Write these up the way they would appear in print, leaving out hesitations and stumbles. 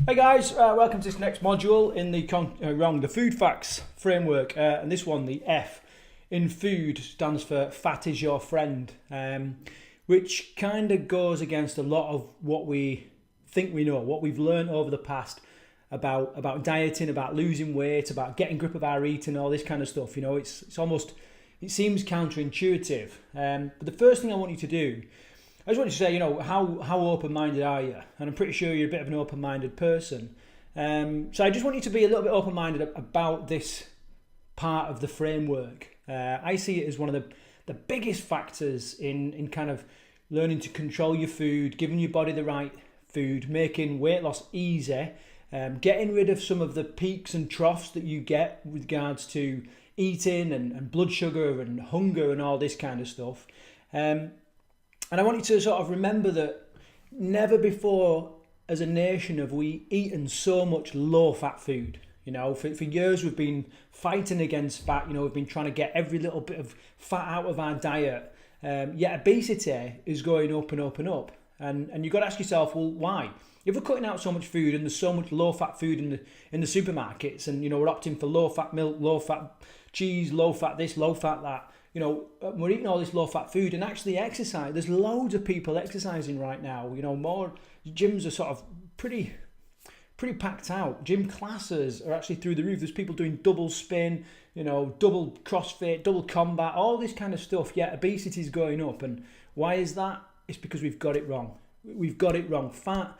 Hey guys, welcome to this next module in the Food Facts framework, and this one, the F in food, stands for Fat is your friend, which kind of goes against a lot of what we think we know, what we've learned over the past about dieting, about losing weight, about getting grip of our eating, all this kind of stuff. You know, it seems counterintuitive. But the first thing I want you to do, I just want you to say, how open-minded are you? And I'm pretty sure you're a bit of an open-minded person. So I just want you to be a little bit open-minded about this part of the framework. I see it as one of the biggest factors in kind of learning to control your food, giving your body the right food, making weight loss easy, getting rid of some of the peaks and troughs that you get with regards to eating and blood sugar and hunger and all this kind of stuff. And I want you to sort of remember that never before as a nation have we eaten so much low-fat food. You know, for years we've been fighting against fat. You know, we've been trying to get every little bit of fat out of our diet. Yet obesity is going up and up and up. And you've got to ask yourself, well, why? If we're cutting out so much food and there's so much low-fat food in the supermarkets, and we're opting for low-fat milk, low-fat cheese, low-fat this, low-fat that. We're eating all this low-fat food, and actually exercise. There's loads of people exercising right now. More gyms are sort of pretty packed out. Gym classes are actually through the roof. There's people doing double spin, double CrossFit, double combat, all this kind of stuff. Yet obesity is going up, and why is that? It's because we've got it wrong. We've got it wrong. Fat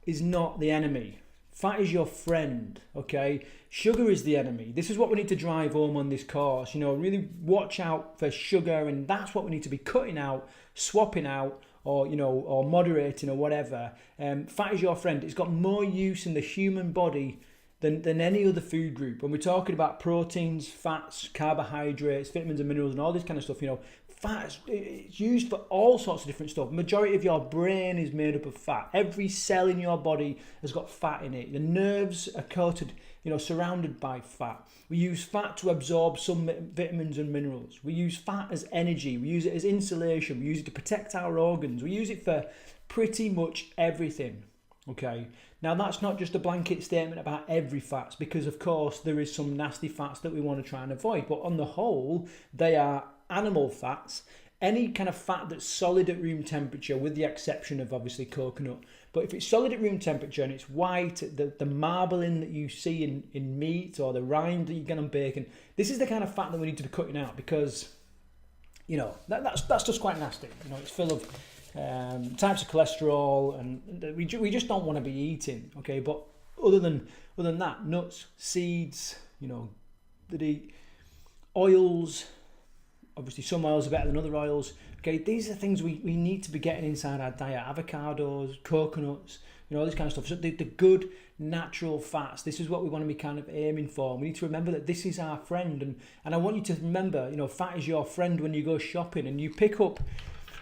is not the enemy. Fat is your friend, okay? Sugar is the enemy. This is what we need to drive home on this course. Really watch out for sugar, and that's what we need to be cutting out, swapping out, or moderating or whatever. Fat is your friend. It's got more use in the human body than any other food group. When we're talking about proteins, fats, carbohydrates, vitamins and minerals and all this kind of stuff, fat it's used for all sorts of different stuff. Majority of your brain is made up of fat. Every cell in your body has got fat in it. The nerves are coated, surrounded by fat. We use fat to absorb some vitamins and minerals. We use fat as energy. We use it as insulation. We use it to protect our organs. We use it for pretty much everything. Okay. Now that's not just a blanket statement about every fats, because of course there is some nasty fats that we want to try and avoid. But on the whole, they are animal fats, any kind of fat that's solid at room temperature, with the exception of obviously coconut. But if it's solid at room temperature and it's white, the marbling that you see in meat, or the rind that you get on bacon, this is the kind of fat that we need to be cutting out, because that's just quite nasty. It's full of types of cholesterol, and we just don't want to be eating. Okay, but other than that, nuts, seeds, the oils. Obviously, some oils are better than other oils. Okay, these are things we need to be getting inside our diet. Avocados, coconuts, all this kind of stuff. So the good natural fats, this is what we want to be kind of aiming for. We need to remember that this is our friend. And I want you to remember, fat is your friend when you go shopping and you pick up,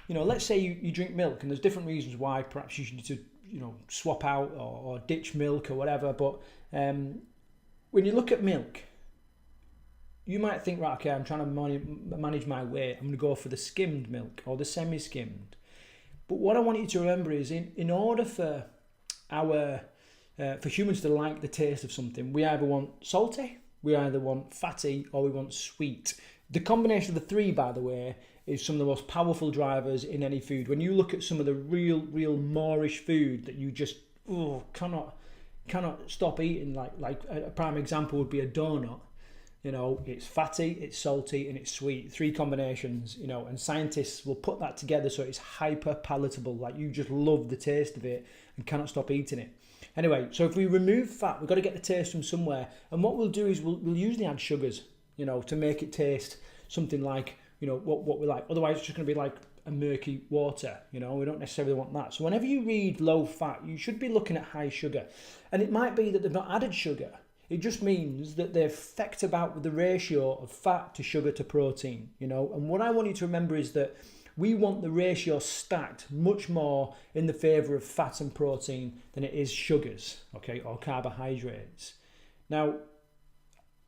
let's say you drink milk, and there's different reasons why perhaps you need to, swap out or ditch milk or whatever. But when you look at milk, you might think, right, okay, I'm trying to manage my weight. I'm going to go for the skimmed milk or the semi-skimmed. But what I want you to remember is, in order for for humans to like the taste of something, we either want salty, we either want fatty, or we want sweet. The combination of the three, by the way, is some of the most powerful drivers in any food. When you look at some of the real Moorish food that you just cannot stop eating, like a prime example would be a donut. It's fatty, it's salty, and it's sweet. Three combinations, and scientists will put that together so it's hyper palatable. Like, you just love the taste of it and cannot stop eating it. Anyway, so if we remove fat, we've got to get the taste from somewhere. And what we'll do is we'll usually add sugars, to make it taste something like, what we like. Otherwise, it's just going to be like a murky water. We don't necessarily want that. So whenever you read low fat, you should be looking at high sugar. And it might be that they've not added sugar. It just means that they've fecked about with the ratio of fat to sugar to protein, And what I want you to remember is that we want the ratio stacked much more in the favour of fat and protein than it is sugars, okay, or carbohydrates. Now,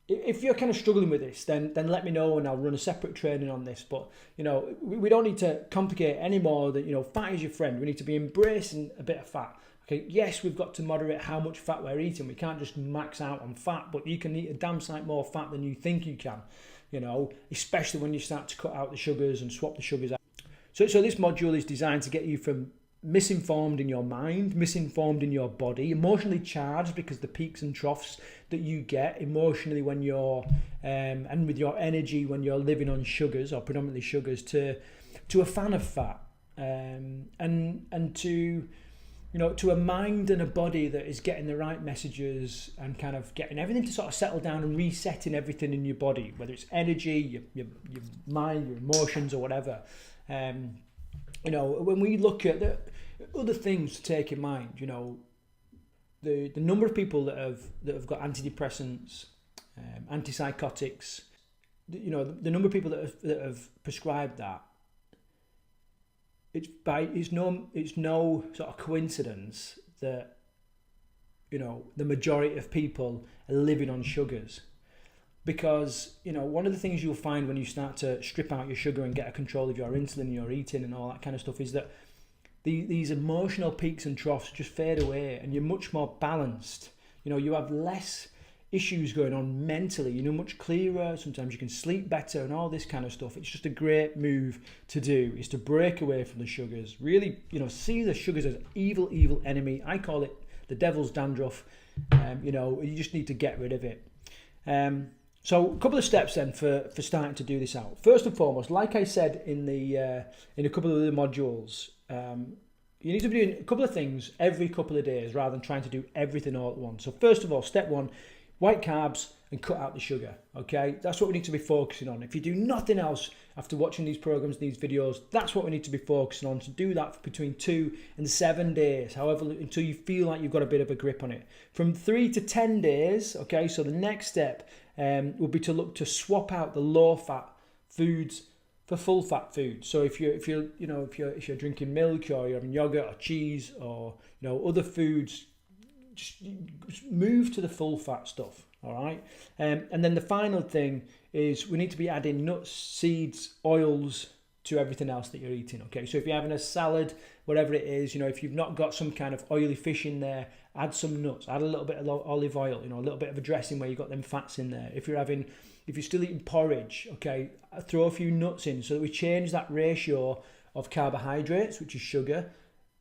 if you're kind of struggling with this, then let me know, and I'll run a separate training on this. But we don't need to complicate any more. That fat is your friend. We need to be embracing a bit of fat. Okay, yes, we've got to moderate how much fat we're eating. We can't just max out on fat, but you can eat a damn sight more fat than you think you can, you know, especially when you start to cut out the sugars and swap the sugars out. So this module is designed to get you from misinformed in your mind, misinformed in your body, emotionally charged, because the peaks and troughs that you get emotionally when you're and with your energy when you're living on sugars, or predominantly sugars, to a fan of fat, and to, you know, to a mind and a body that is getting the right messages and kind of getting everything to sort of settle down and resetting everything in your body, whether it's energy, your mind, your emotions, or whatever. You know, when we look at the other things to take in mind, you know, the number of people that have got antidepressants, antipsychotics, you know, the number of people that have prescribed that. It's no sort of coincidence that, you know, the majority of people are living on sugars, because, you know, one of the things you'll find when you start to strip out your sugar and get a control of your insulin, your eating, and all that kind of stuff, is that these emotional peaks and troughs just fade away, and you're much more balanced. You know, you have less issues going on mentally, you know, much clearer. Sometimes you can sleep better and all this kind of stuff. It's just a great move to do, is to break away from the sugars. Really, you know, see the sugars as evil enemy. I call it the devil's dandruff. You know, you just need to get rid of it. So a couple of steps then for starting to do this out. First and foremost, like I said in a couple of the modules, you need to be doing a couple of things every couple of days rather than trying to do everything all at once. So first of all, step one, white carbs and cut out the sugar. Okay, that's what we need to be focusing on. If you do nothing else after watching these programs, these videos, that's what we need to be focusing on. To do that for between 2 and 7 days, however, until you feel like you've got a bit of a grip on it. From 3 to 10 days, okay, so the next step would be to look to swap out the low fat foods for full fat foods. So if you're drinking milk, or you're having yogurt or cheese, or, you know, other foods, just move to the full fat stuff. All right, and then the final thing is we need to be adding nuts, seeds, oils to everything else that you're eating. Okay, so if you're having a salad, whatever it is, you know, if you've not got some kind of oily fish in there, add some nuts, add a little bit of olive oil, you know, a little bit of a dressing where you've got them fats in there. If you're still eating porridge, okay, throw a few nuts in, so that we change that ratio of carbohydrates, which is sugar,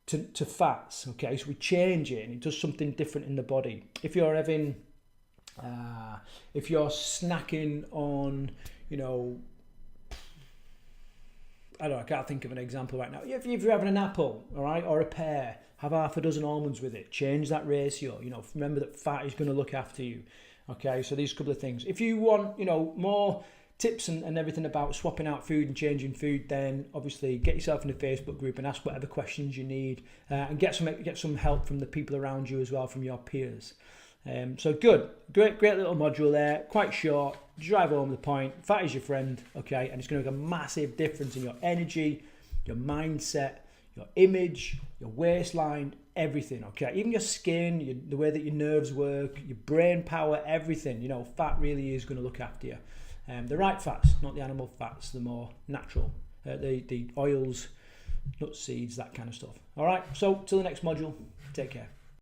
to fats. Okay, so we change it and it does something different in the body. If you're snacking on, you know, I can't think of an example right now. If you're having an apple, all right, or a pear, have half a dozen almonds with it. Change that ratio. You know, remember that fat is going to look after you. Okay, so these couple of things. If you want, you know, more tips and everything about swapping out food and changing food, then obviously get yourself in the Facebook group and ask whatever questions you need, and get some help from the people around you as well, from your peers. So good, great little module there, quite short, drive home the point. Fat is your friend, okay, and it's going to make a massive difference in your energy, your mindset, your image, your waistline, everything, okay, even your skin, the way that your nerves work, your brain power, everything. You know, fat really is going to look after you. The right fats, not the animal fats, the more natural, the oils, nuts, seeds, that kind of stuff. All right, so till the next module, take care.